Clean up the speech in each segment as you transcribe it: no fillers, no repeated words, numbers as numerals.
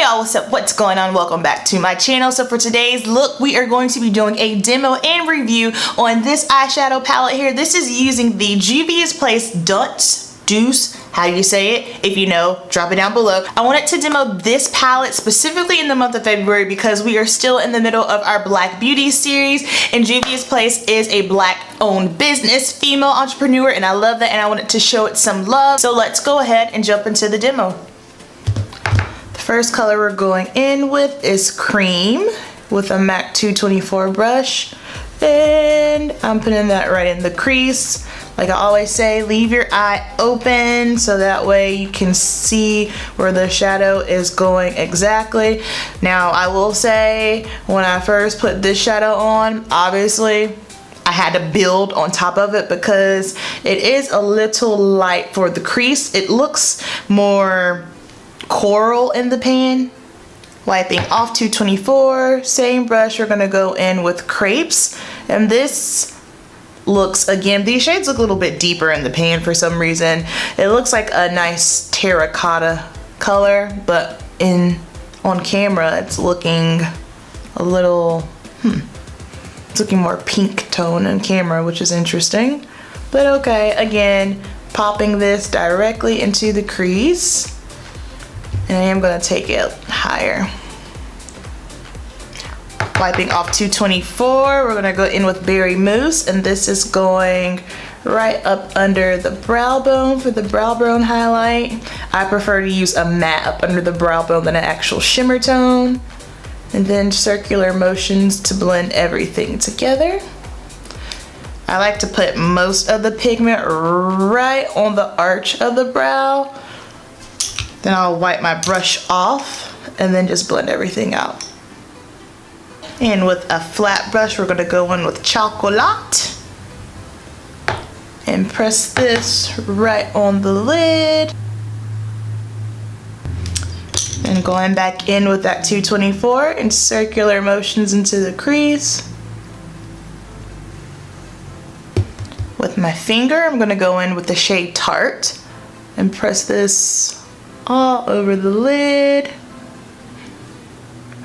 y'all, what's going on? Welcome back to my channel. So for today's look, we are going to be doing a demo and review on this eyeshadow palette here. This is using the Juvais Place Douce, how do you say it? If you know, drop it down below. I wanted to demo this palette specifically in the month of February because we are still in the middle of our Black Beauty series, and Juvais Place is a Black owned business, female entrepreneur, and I love that, and I wanted to show it some love. So let's go ahead and jump into the demo. The first color we're going in with is Cream with a MAC 224 brush, and I'm putting that right in the crease. Like I always say, leave your eye open so that way you can see where the shadow is going exactly. Now I will say, when I first put this shadow on, obviously I had to build on top of it because it is a little light for the crease. It looks more coral in the pan. Wiping off 224, same brush, we're gonna go in with Crepes, and this looks, again, these shades look a little bit deeper in the pan for some reason. It looks like a nice terracotta color, but on camera it's looking a little, it's looking more pink tone on camera, which is interesting. But okay, again, popping this directly into the crease, and I am gonna take it higher. Wiping off 224, we're gonna go in with Berry Mousse, and this is going right up under the brow bone for the brow bone highlight. I prefer to use a matte up under the brow bone than an actual shimmer tone. And then circular motions to blend everything together. I like to put most of the pigment right on the arch of the brow. Then I'll wipe my brush off and then just blend everything out. And with a flat brush, we're gonna go in with Chocolat and press this right on the lid. And going back in with that 224 and circular motions into the crease. With my finger, I'm gonna go in with the shade Tart and press this all over the lid.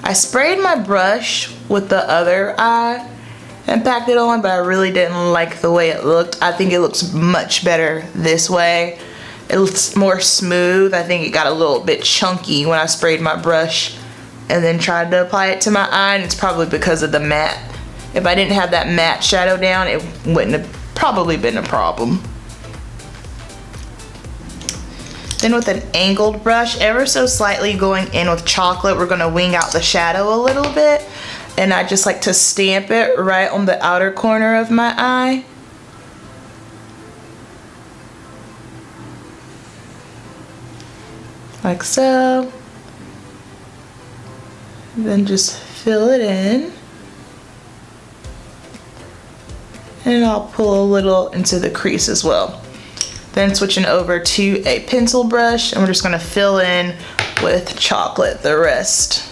I sprayed my brush with the other eye and packed it on, but I really didn't like the way it looked. I think it looks much better this way. It looks more smooth. I think it got a little bit chunky when I sprayed my brush and then tried to apply it to my eye, and it's probably because of the matte. If I didn't have that matte shadow down, it wouldn't have probably been a problem. Then with an angled brush, ever so slightly going in with Chocolate, we're gonna wing out the shadow a little bit. And I just like to stamp it right on the outer corner of my eye. Like so. And then just fill it in. And I'll pull a little into the crease as well. Then switching over to a pencil brush, and we're just gonna fill in with Chocolate the rest.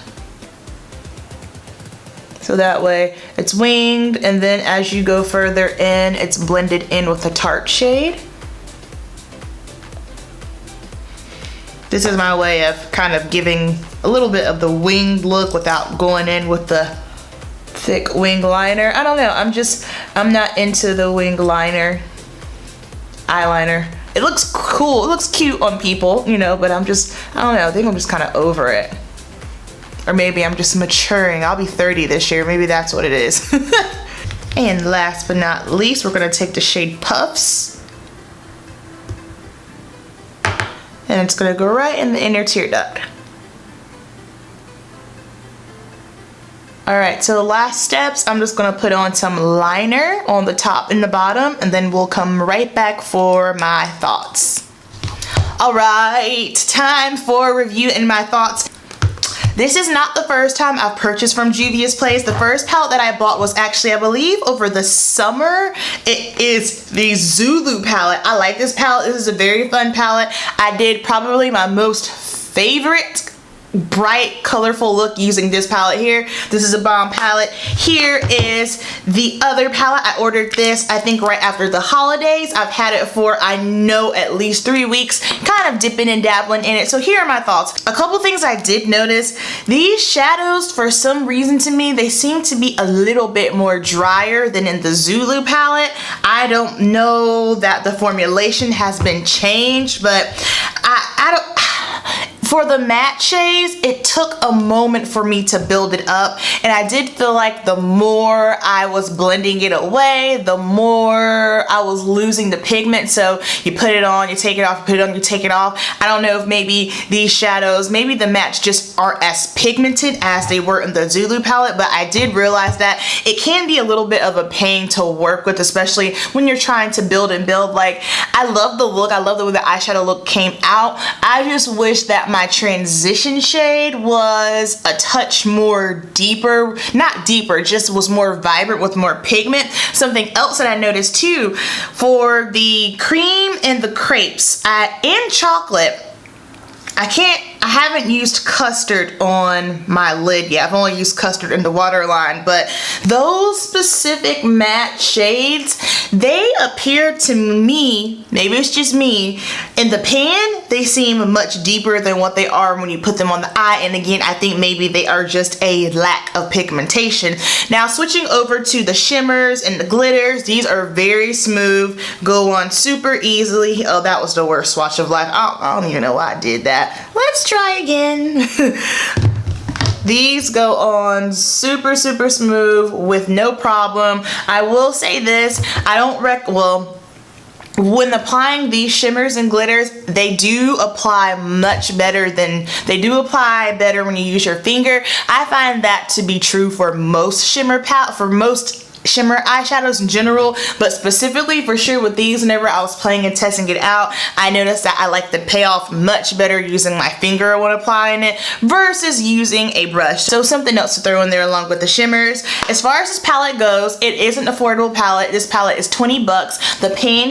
So that way it's winged, and then as you go further in, it's blended in with the Tart shade. This is my way of kind of giving a little bit of the winged look without going in with the thick wing liner. I don't know, I'm not into the wing liner eyeliner. It looks cool, it looks cute on people, you know, but I don't know, I think I'm just kind of over it. Or maybe I'm just maturing. I'll be 30 this year, maybe that's what it is. And last but not least, we're gonna take the shade Puffs. And it's gonna go right in the inner tear duct. Alright, so the last steps, I'm just gonna put on some liner on the top and the bottom, and then we'll come right back for my thoughts. Alright, time for review and my thoughts. This is not the first time I've purchased from Juvais Place. The first palette that I bought was actually, I believe, over the summer. It is the Zulu palette. I like this palette. This is a very fun palette. I did probably my most favorite bright, colorful look using this palette here. This is a bomb palette. Here is the other palette. I ordered this, I think, right after the holidays. I've had it for, I know, at least 3 weeks, kind of dipping and dabbling in it. So here are my thoughts. A couple things I did notice. These shadows, for some reason to me, they seem to be a little bit more drier than in the Zulu palette. I don't know that the formulation has been changed, but I don't... For the matte shades, it took a moment for me to build it up, and I did feel like the more I was blending it away, the more I was losing the pigment. So you put it on, you take it off, you put it on, you take it off. I don't know if maybe these shadows, maybe the mattes just aren't as pigmented as they were in the Zulu palette, but I did realize that it can be a little bit of a pain to work with, especially when you're trying to build and build. Like, I love the look, I love the way the eyeshadow look came out. I just wish that my transition shade was a touch more deeper, not deeper, just was more vibrant with more pigment. Something else that I noticed too, for the cream and the crepes and chocolate, I haven't used custard on my lid yet. I've only used custard in the waterline, but those specific matte shades, they appear to me, maybe it's just me, in the pan, they seem much deeper than what they are when you put them on the eye. And again, I think maybe they are just a lack of pigmentation. Now, switching over to the shimmers and the glitters, these are very smooth, go on super easily. Oh, that was the worst swatch of life. I don't even know why I did that. Let's try again. These go on super, super smooth with no problem. I will say this, when applying these shimmers and glitters, they do apply much better than, they do apply better when you use your finger. I find that to be true for most shimmer eyeshadows in general, but specifically for sure with these, whenever I was playing and testing it out, I noticed that I like the payoff much better using my finger when applying it versus using a brush. So something else to throw in there along with the shimmers. As far as this palette goes, it is an affordable palette. This palette is 20 bucks. The pan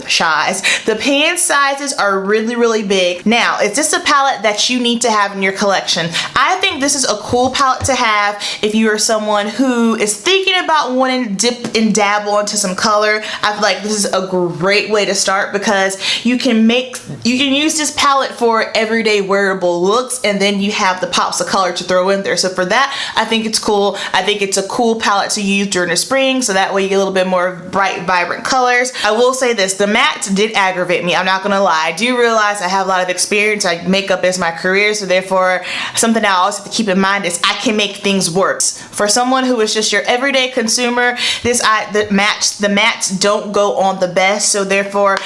the pan sizes are really, really big. Now, is this a palette that you need to have in your collection? I think this is a cool palette to have if you are someone who is thinking about wanting to dip and dabble into some color. I feel like this is a great way to start because you can use this palette for everyday wearable looks, and then you have the pops of color to throw in there. So for that, I think it's cool. I think it's a cool palette to use during the spring, so that way you get a little bit more bright, vibrant colors. I will say this, the mattes did aggravate me. I'm not gonna lie. I do realize I have a lot of experience. Makeup is my career, so therefore something I always have to keep in mind is I can make things work. For someone who is just your everyday consumer, the mattes don't go on the best, so therefore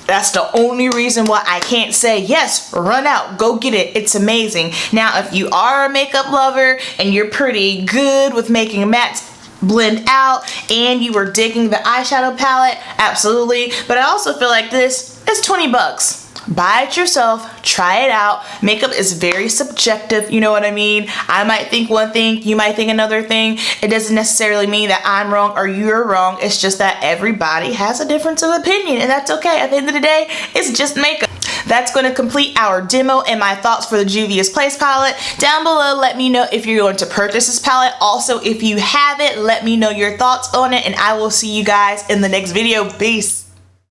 that's the only reason why I can't say, yes, run out, go get it, it's amazing. Now, if you are a makeup lover and you're pretty good with making mattes blend out and you were digging the eyeshadow palette, absolutely. But I also feel like this is 20 bucks. Buy it yourself, try it out. Makeup is very subjective, you know what I mean? I might think one thing, you might think another thing. It doesn't necessarily mean that I'm wrong or you're wrong. It's just that everybody has a difference of opinion, and that's okay. At the end of the day, it's just makeup. That's going to complete our demo and my thoughts for the Juvais Place palette. Down below, let me know if you're going to purchase this palette. Also, if you have it, let me know your thoughts on it, and I will see you guys in the next video. Peace.